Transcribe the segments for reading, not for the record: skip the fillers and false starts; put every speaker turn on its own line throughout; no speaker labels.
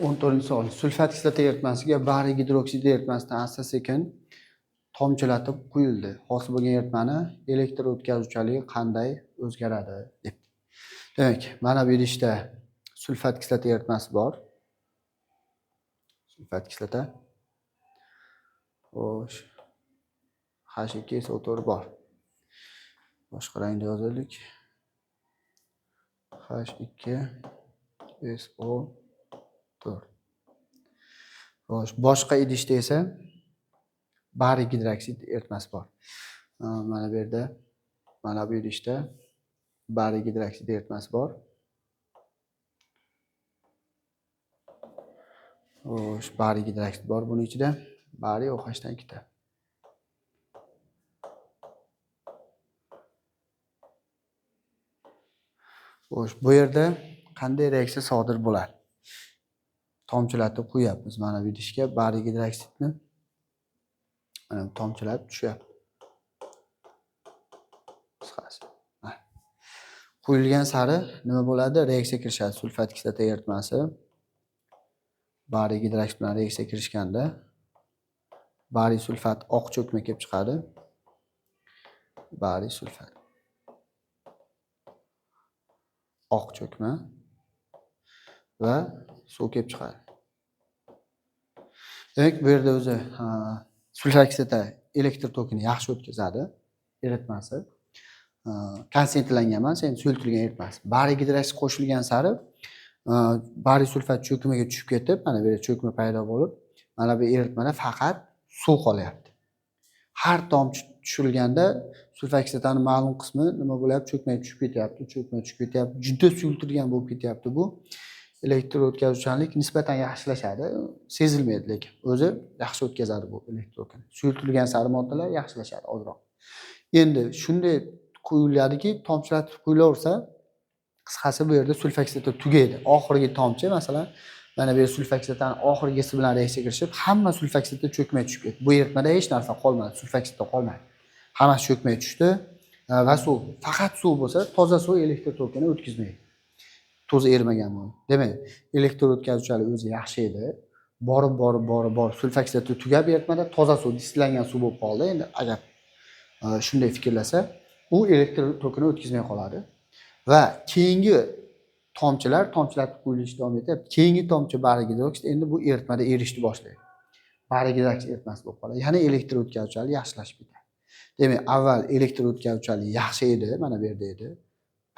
14-savol. Sulfat kislota eritmasiga bariy gidroksid eritmasidan asta-sekin tomchilatib quyildi. Hosil bo'lgan eritmani elektr o'tkazuvchanligi qanday o'zgaradi deb. Demak, mana bu idishda sulfat kislota eritmasi bor. Sulfat kislota. Xo'sh. H2SO4 bor. Boshqa rangda yozaylik. H2SO4. Xo'sh, boshqa idishda esa bariy gidroksid eritmasi bor. Mana bu yerda, mana bu idishda bariy gidroksid eritmasi bor. Xo'sh, bariy gidroksid bor buning ichida. Bariy OH-dan 2 ta. Xo'sh, bu yerda qanday reaksiya sodir bo'ladi? Tomchilatib quyapmiz mana bu idishga bariy gidroksidni. Mana tomchilab tushyapti. Qisqasi. Quyilgan sari nima bo'ladi? Reaksiya kirishadi. Sulfat kislota eritmasi bariy gidroksid bilan reaksiya kirishganda bariy sulfat oq cho'kma kelib chiqadi. Bariy sulfat oq cho'kma va suv kelib chiqadi. Demak, bu yerda o'zi sulfat kislota elektr tokini yaxshi o'tkazadi eritmasi. Konsentlangan emas, endi suyultirilgan eritmasi. Bariy gidroksid qo'shilgan sari bariy sulfat cho'kmaga tushib ketib, mana bu yerda cho'kma paydo bo'lib, mana bu eritmada faqat suv qolyapti. Har tomchi tushirilganda sulfat kislotaning ma'lum qismi nima bo'lyapti? Cho'kmaga tushib ketyapti, cho'kma tushib ketyapti. Juda suyultirilgan bo'lib ketyapti bu. Elektr o'tkazuvchanlik nisbatan yaxshilashadi, sezilmaydi lekin o'zi yaxshi o'tkazadi bu elektr tokini. Suyultirilgan sari moddalar yaxshilashadi ozroq. Endi shunday quyiladiki, tomchilatib quyilaversa, qisqasi bu yerda sulfat kislota tugaydi. Oxirgi tomchi, masalan, mana bu sulfat kislotaning oxirgisi bilan reaksiya kirishib, hamma sulfat kislota cho'kmaga tushib ketdi. Bu eritmada hech narsa qolmadi, sulfat kislota qolmadi. Hammasi cho'kmaga tushdi va suv, faqat suv bo'lsa, toza suv elektr tokini o'tkazmaydi. To'zi ermagan bu. Demak, elektr o'tkazuvchanligi o'zi yaxshi edi. Borib sulfat kislota tugab eritmada toza suv, distillangan suv bo'lib qoldi. Endi agar shunday fikrlasa, u elektr tokini o'tkazmay qoladi va keyingi tomchilatib quyilishda davom etyapti. Keyingi tomchi bariy gidroksid endi bu eritmada erishni boshlaydi. Bariy gidroksid eritmasi bo'lib qoladi. Ya'ni elektr o'tkazuvchanligi yaxshilashib ketadi. Demak, avval elektr o'tkazuvchanligi yaxshi edi, mana bu yerda edi.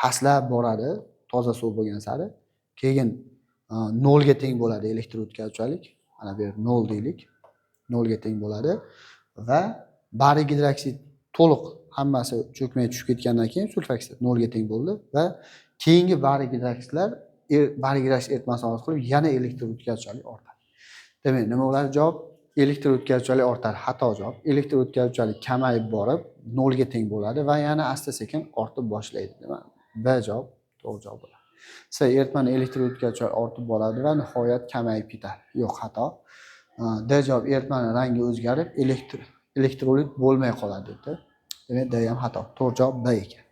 Pastlab boradi toza suv bo'lgan sari. Keyin 0 ga teng bo'ladi elektr o'tkazuvchanlik. Mana bu yer 0 deylik. 0 ga teng bo'ladi va bariy gidroksid to'liq hammasi cho'kmaga tushib ketgandan keyin sulfat kislota 0 ga teng bo'ldi va keyingi bariy gidroksidlar bariy gidroksid eritmasi hosil qilib yana elektr o'tkazuvchanlik ortadi. Demak, nima bo'ladi javob? Elektr o'tkazuvchanlik ortadi. Xato javob. Elektr o'tkazuvchanlik kamayib borib 0 ga teng bo'ladi va yana asta-sekin ortib boshlaydi. Nima? B javob to'g'ri javob bo'ladi. C, eritmani elektr o'tkazuvchanlik ortib boradi va nihoyat kamayib ketadi. Yo'q, xato. D javob, eritmani rangi o'zgarib elektrolit bo'lmay qoladi dedi. Demak, D ham xato. To'g'ri javob B ekan.